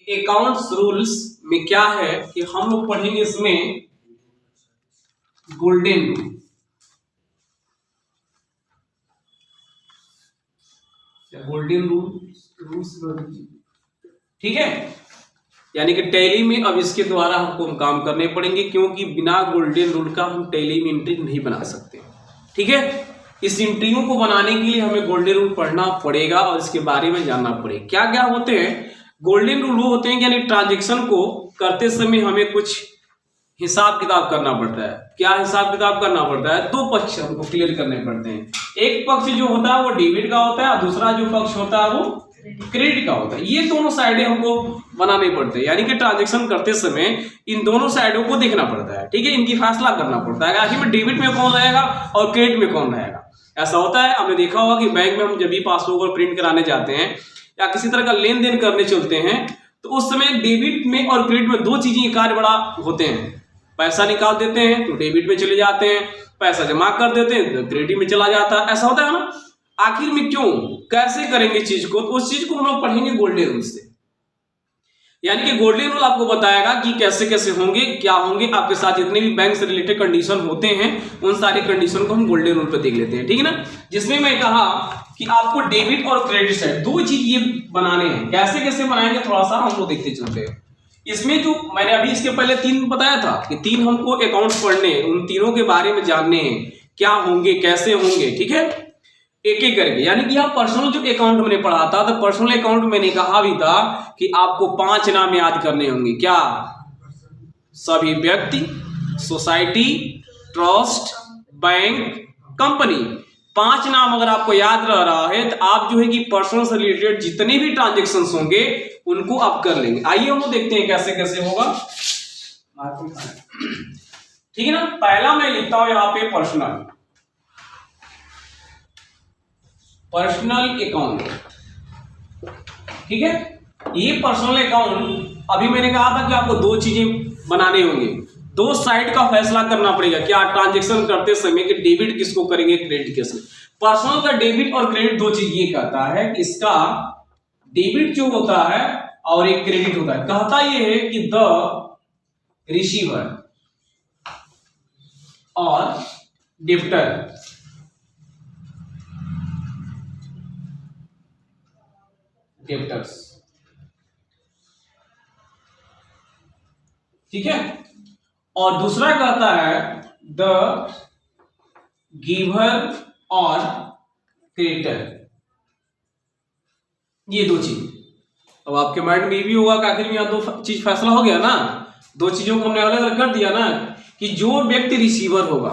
Accounts rules में क्या है कि हम लोग पढ़ेंगे इसमें गोल्डन रूल। गोल्डन रूल्स, ठीक है। यानी कि टैली में अब इसके द्वारा हमको काम करने पड़ेंगे, क्योंकि बिना गोल्डन रूल का हम टैली में एंट्री नहीं बना सकते। ठीक है, इस एंट्रियों को बनाने के लिए हमें गोल्डन रूल पढ़ना पड़ेगा और इसके बारे में जानना पड़ेगा। क्या क्या होते हैं गोल्डन रूल? वो होते हैं यानी ट्रांजेक्शन को करते समय हमें कुछ हिसाब किताब करना पड़ता है। क्या हिसाब किताब करना पड़ता है? दो पक्ष हमको क्लियर करने पड़ते हैं। एक पक्ष जो होता है वो डेबिट का होता है और दूसरा जो पक्ष होता है वो क्रेडिट का होता है। ये दोनों साइडें हमको बनाने पड़ते हैं, यानी कि ट्रांजेक्शन करते समय इन दोनों साइडों को देखना पड़ता है। ठीक है, इनकी फैसला करना पड़ता है आखिर में डेबिट में कौन रहेगा और क्रेडिट में कौन रहेगा। ऐसा होता है, आपने देखा होगा कि बैंक में हम जब भी पासबुक प्रिंट कराने जाते हैं या किसी तरह का लेन देन करने चलते हैं तो उस समय डेबिट में और क्रेडिट में दो चीजें कार्य बड़ा होते हैं। पैसा निकाल देते हैं तो डेबिट में चले जाते हैं, पैसा जमा कर देते हैं तो क्रेडिट में चला जाता है। ऐसा होता है ना। आखिर में क्यों, कैसे करेंगे चीज को, तो उस चीज को हम लोग पढ़ेंगे गोल्डन रूल से। यानी कि गोल्डन रूल आपको बताएगा कि कैसे कैसे होंगे, क्या होंगे आपके साथ जितने भी बैंक से रिलेटेड कंडीशन होते हैं उन सारे कंडीशन को हम गोल्डन रूल पे देख लेते हैं। ठीक है ना, जिसमें मैं कहा कि आपको डेबिट और क्रेडिट साइड दो चीज ये बनाने हैं। कैसे कैसे बनाएंगे थोड़ा सा हम लोग देखते चलते हैं। इसमें जो मैंने अभी इसके पहले तीन बताया था कि तीन हमको अकाउंट्स पढ़ने हैं, उन तीनों के बारे में जानने हैं क्या होंगे कैसे होंगे। ठीक है, एक एक करके। यानी कि आप पर्सनल जो अकाउंट मैंने पढ़ा था तो पर्सनल अकाउंट मैंने कहा भी था कि आपको 5 नाम याद करने होंगे। क्या? सभी व्यक्ति, सोसाइटी, ट्रस्ट, बैंक, कंपनी। 5 नाम अगर आपको याद रह रहा है तो आप जो है कि पर्सनल से रिलेटेड जितने भी ट्रांजेक्शन होंगे उनको आप कर लेंगे। आइए हम देखते हैं कैसे कैसे होगा। ठीक है ना, पहला मैं लिखता हूं यहां पे पर्सनल अकाउंट। ठीक है, ये पर्सनल अकाउंट अभी मैंने कहा था कि आपको दो चीजें बनाने होंगे, दो साइड का फैसला करना पड़ेगा। क्या? ट्रांजेक्शन करते समय कि डेबिट किसको करेंगे क्रेडिट किसको। पर्सनल का डेबिट और क्रेडिट दो चीज ये कहता है कि इसका डेबिट जो होता है और एक क्रेडिट होता है। कहता ये है कि द रिसीवर और डेब्टर्स। ठीक है, और दूसरा कहता है द गिवर और क्रेडिटर। ये दो चीज। अब आपके माइंड में ये भी होगा कि आखिर में यहाँ दो चीज फैसला हो गया ना, दो चीजों को हमने अलग अलग कर दिया ना कि जो व्यक्ति रिसीवर होगा,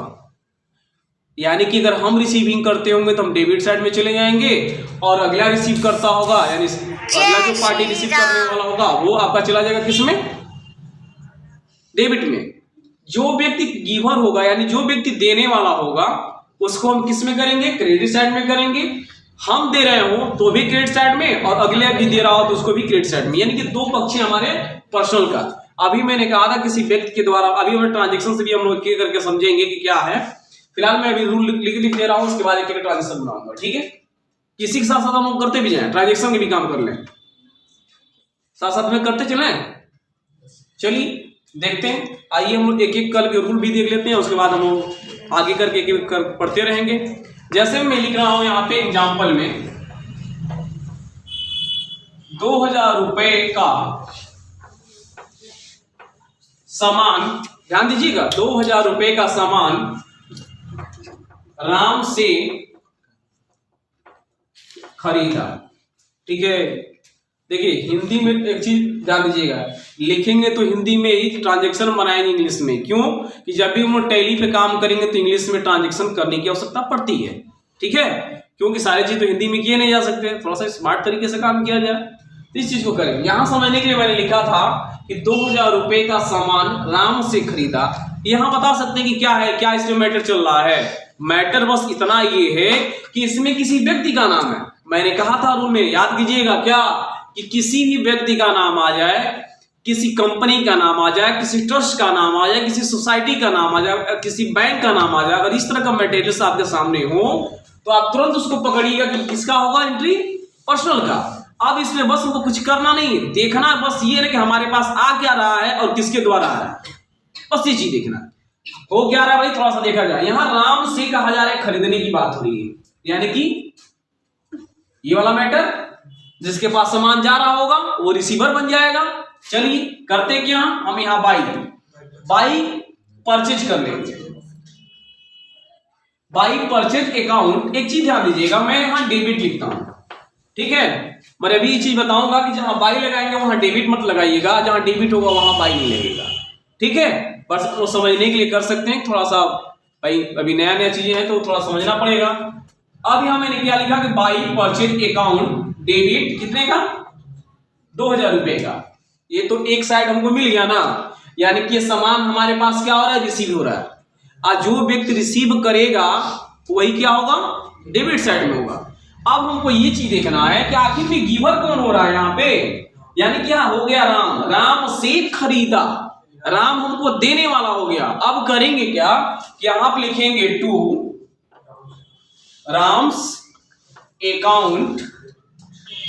यानी कि अगर हम रिसीविंग करते होंगे तो हम डेबिट साइड में चले जाएंगे और अगला रिसीव करता होगा यानी अगला जो पार्टी रिसीव करने वाला होगा वो आपका चला जाएगा किसमें? डेबिट में। जो व्यक्ति गिवर होगा यानी जो व्यक्ति देने वाला होगा उसको हम किस में करेंगे? क्रेडिट साइड में करेंगे। हम दे रहे हो तो भी क्रेडिट साइड में और अगले भी दे रहा हो तो उसको भी क्रेडिट साइड में। यानी कि दो पक्ष हमारे पर्सनल का। अभी मैंने कहा था किसी व्यक्ति के द्वारा, अभी हमें ट्रांजेक्शन से भी हम लोग करके समझेंगे कि क्या है। फिलहाल मैं अभी रूल लिख दे रहा हूं, उसके बाद एक एक ट्रांजेक्शन बनाऊंगा। ठीक है, किसी के साथ साथ हम लोग करते भी जाएं, ट्रांजेक्शन के भी काम कर लें, साथ साथ में करते चलें। चलिए देखते हैं। आइए हम लोग एक एक करके रूल भी देख लेते हैं, उसके बाद हम लोग आगे करके एक एक कर पढ़ते रहेंगे। जैसे मैं लिख रहा हूं यहाँ पे एग्जाम्पल में 2000 रुपए का सामान, ध्यान दीजिएगा, 2000 रुपए का सामान राम से खरीदा। ठीक है, देखिए हिंदी में एक चीज ध्यान दीजिएगा, लिखेंगे तो हिंदी में ही, ट्रांजेक्शन बनाएंगे इंग्लिश में। क्यों? कि जब भी हम टैली पे काम करेंगे तो इंग्लिश में ट्रांजेक्शन करने की आवश्यकता पड़ती है। ठीक है, क्योंकि सारी चीज तो हिंदी में किए नहीं जा सकते, थोड़ा सा स्मार्ट तरीके से काम किया जाए तो इस चीज को करेंगे। यहां समझने के लिए मैंने लिखा था कि 2000 रुपए का सामान राम से खरीदा। यहां बता सकते हैं कि क्या है, क्या इसमें मैटर चल रहा है। मैटर बस इतना ये है कि इसमें किसी व्यक्ति का नाम है। मैंने कहा था रूल में, याद कीजिएगा क्या, कि किसी भी व्यक्ति का नाम आ जाए, किसी कंपनी का नाम आ जाए, किसी ट्रस्ट का नाम आ जाए, किसी सोसाइटी का नाम आ जाए, किसी बैंक का नाम आ जाए, अगर इस तरह का मटेरियल आपके सामने हो तो आप तुरंत उसको पकड़िएगा कि किसका होगा एंट्री? पर्सनल का। अब इसमें बस हमको कुछ करना नहीं है, देखना बस ये है कि हमारे पास आ क्या रहा है और किसके द्वारा आ रहा है, बस ये चीज देखना हो क्या रहा है भाई। थोड़ा सा देखा जाए, यहां राम से कहा जा रहा है खरीदने की बात हो रही है, यानी कि ये वाला मैटर जिसके पास सामान जा रहा होगा वो रिसीवर बन जाएगा। चलिए करते क्या, हम यहां बाई परचेज कर लेंगे, बाई परचेज अकाउंट। एक चीज ध्यान दीजिएगा, मैं यहां डेबिट लिखता हूं, ठीक है। मैं अभी ये चीज बताऊंगा कि जहां बाई लगाएंगे वहां डेबिट मत लगाइएगा, जहां डेबिट होगा वहां बाई नहीं लगेगा, ठीक है। बस वो समझने के लिए कर सकते हैं, थोड़ा सा भाई अभी नया नया चीजें हैं तो थोड़ा समझना पड़ेगा। अब यहां मैंने क्या लिखा कि बाई परचेज अकाउंट डेबिट कितने का, 2000 रुपए का। ये तो एक साइड हमको मिल गया ना, यानी कि ये सामान हमारे पास क्या हो रहा है, रिसीव हो रहा है। और जो व्यक्ति रिसीव करेगा वही क्या होगा, डेबिट साइड में होगा। अब हमको ये चीज देखना है कि आखिर में गिवर कौन हो रहा है यहाँ पे, यानी क्या हो गया, राम से खरीदा, राम हमको देने वाला हो गया। अब करेंगे क्या कि यहां पे लिखेंगे टू राम्स अकाउंट।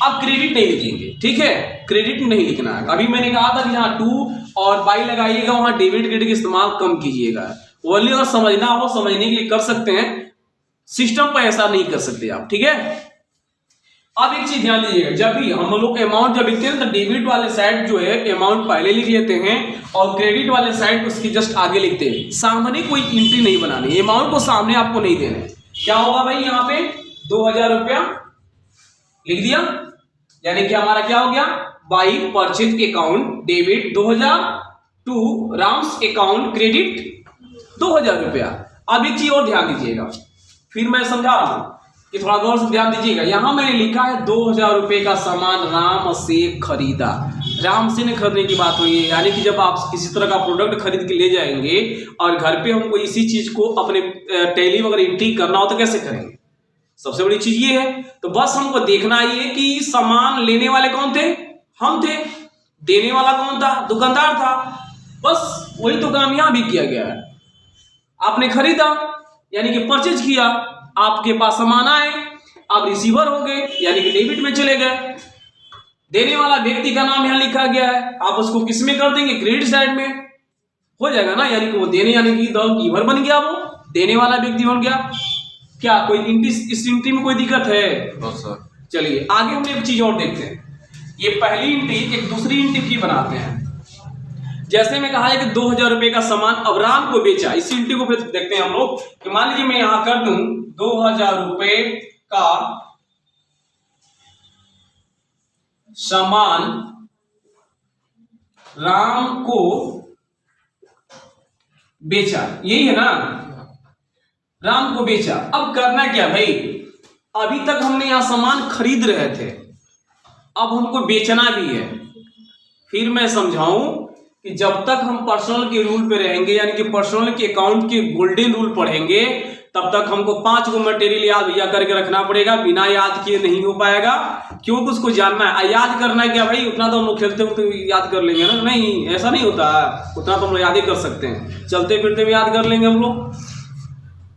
अब क्रेडिट नहीं लिखेंगे, ठीक है, क्रेडिट नहीं लिखना है। अभी मैंने कहा था कि जहां टू और बाई लगाइएगा वहां डेबिट क्रेडिट का इस्तेमाल कम कीजिएगा। ओनली अगर समझना हो समझने के लिए कर सकते हैं, सिस्टम पर ऐसा नहीं कर सकते आप, ठीक है। अब एक चीज ध्यान दीजिएगा, जब भी हम लोग अमाउंट जब लिखते हैं तो डेबिट वाले साइड जो है अमाउंट पहले लिख लेते हैं और क्रेडिट वाले साइड उसके जस्ट आगे लिखते हैं। सामने कोई एंट्री नहीं बनानी, अमाउंट को सामने आपको नहीं देना। क्या होगा भाई, यहाँ पे 2000 रुपया लिख दिया, यानी कि हमारा क्या हो गया, by purchase account debit 2000 to Ram's account credit 2000 रुपया। अब एक चीज और ध्यान दीजिएगा, फिर मैं समझा रहा हूं कि थोड़ा गौर से ध्यान दीजिएगा। यहां मैंने लिखा है 2000 रुपए का सामान राम से खरीदा, राम से ने खरीदने की बात हुई है, यानी कि जब आप किसी तरह का प्रोडक्ट खरीद के ले जाएंगे और घर पे हमको इसी चीज को अपने टैली वगैरह एंट्री करना हो तो कैसे करेंगे, सबसे बड़ी चीज ये है। तो बस हमको देखना ये कि सामान लेने वाले कौन थे, हम थे, देने वाला कौन था, दुकानदार था। बस वही तो काम यहां भी किया गया है। आपने खरीदा यानी कि परचेज किया, आपके पास सामान आए, आप रिसीवर हो गए यानी कि डेबिट में चले गए। देने वाला व्यक्ति का नाम यहां लिखा गया है, आप उसको किस में कर देंगे, क्रेडिट साइड में हो जाएगा ना, यानी कि वो देने यानी कि गिवर बन गया, वो देने वाला व्यक्ति बन गया। क्या कोई इस एंट्री में कोई दिक्कत है? चलिए आगे हम एक चीज और देखते हैं। ये पहली एंट्री एक दूसरी एंट्री की बनाते हैं। जैसे मैं कहा है कि 2000 रुपए का सामान अब राम को बेचा, इस एंट्री को फिर देखते हैं हम लोग कि मान लीजिए मैं यहां कर दूं 2000 रुपए का सामान राम को बेचा, यही है ना, राम को बेचा। अब करना क्या भाई, अभी तक हमने यहां सामान खरीद रहे थे, अब हमको बेचना भी है। फिर मैं समझाऊं कि जब तक हम पर्सनल के रूल पे रहेंगे यानी कि पर्सनल के अकाउंट के गोल्डन रूल पढ़ेंगे तब तक हमको 5 गो मटेरियल याद करके रखना पड़ेगा, बिना याद किए नहीं हो पाएगा, क्योंकि उसको जानना है। याद करना है क्या भाई, उतना तो हम लोग खेलते हुए तो याद कर लेंगे ना, नहीं ऐसा नहीं होता, उतना तो हम लोग याद ही कर सकते हैं, चलते फिरते भी याद कर लेंगे हम लोग।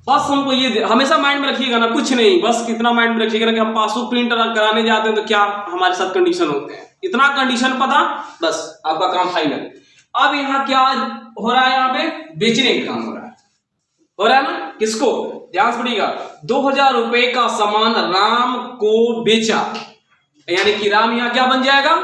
बस हमको ये हमेशा माइंड में रखिएगा ना, कुछ नहीं, बस कितना माइंड में रखिएगा कि हम पासबुक प्रिंट कराने जाते हैं तो क्या हमारे साथ कंडीशन होते हैं, इतना कंडीशन पता, बस आपका काम फाइनल। अब यहाँ क्या हो रहा है, यहाँ पे बेचने का काम हो रहा है ना, किसको, ध्यान से पड़िएगा, 2000 रुपए का सामान राम को बेचा, यानी कि राम यहाँ क्या बन जाएगा,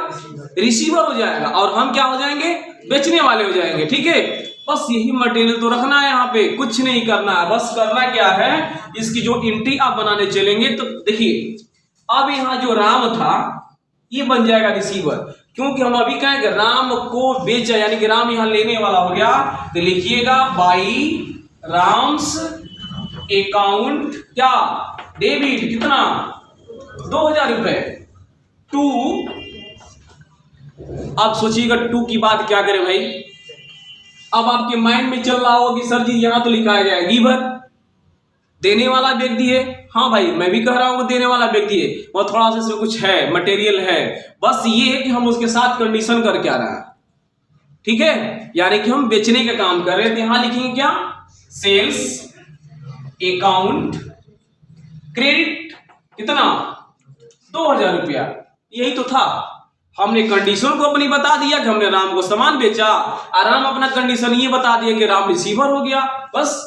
रिसीवर हो जाएगा और हम क्या हो जाएंगे, बेचने वाले हो जाएंगे, ठीक है। बस यही मटेरियल तो रखना है, यहाँ पे कुछ नहीं करना है। बस करना क्या है, इसकी जो एंट्री आप बनाने चलेंगे तो देखिए अब यहाँ जो राम था ये बन जाएगा रिसीवर, क्योंकि हम अभी कहेंगे राम को बेचा यानी कि राम यहाँ लेने वाला हो गया, तो लिखिएगा बाई राम्स अकाउंट क्या, डेबिट कितना, 2000 रुपए टू। अब सोचिएगा टू की बात क्या करें भाई, अब आपके माइंड में चल रहा होगा कि सर जी यहां तो लिखा गया है गिवर, देने वाला व्यक्ति है, हाँ भाई मैं भी कह रहा हूं देने वाला व्यक्ति है, और थोड़ा सा इसमें कुछ है मटेरियल है, बस ये है कि हम उसके साथ कंडीशन करके आ रहे हैं, ठीक है, यानी कि हम बेचने का काम कर रहे हैं। तो यहां लिखेंगे क्या, सेल्स अकाउंट क्रेडिट कितना, 2000 रुपया, यही तो था। हमने कंडीशन को अपनी बता दिया कि हमने राम को सामान बेचा, और राम अपना कंडीशन ये बता दिया कि राम रिसीवर हो गया। बस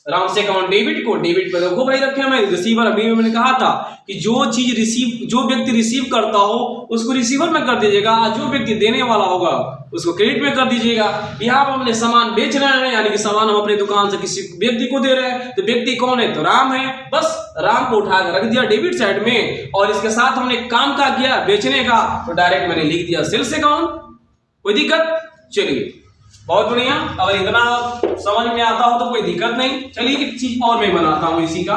राम से अकाउंट डेबिट को, डेबिट पे देखो भाई रखे मैं रिसीवर। अभी मैंने कहा था कि जो चीज रिसीव, जो व्यक्ति रिसीव करता हो उसको रिसीवर में कर दीजिएगा, और जो व्यक्ति देने वाला होगा उसको क्रेडिट में कर दीजिएगा। यहाँ पर हमने सामान बेच रहे हैं, यानी कि सामान हम अपने दुकान से किसी व्यक्ति को दे रहे हैं, तो व्यक्ति कौन है? तो राम है। बस राम को उठाकर रख दिया डेबिट साइड में, और इसके साथ हमने काम का किया बेचने का, तो डायरेक्ट मैंने लिख दिया सेल्स अकाउंट। कोई दिक्कत? चलिए बहुत बढ़िया। अगर इतना समझ में आता हो तो कोई दिक्कत नहीं। चलिए एक चीज और मैं बनाता हूं इसी का।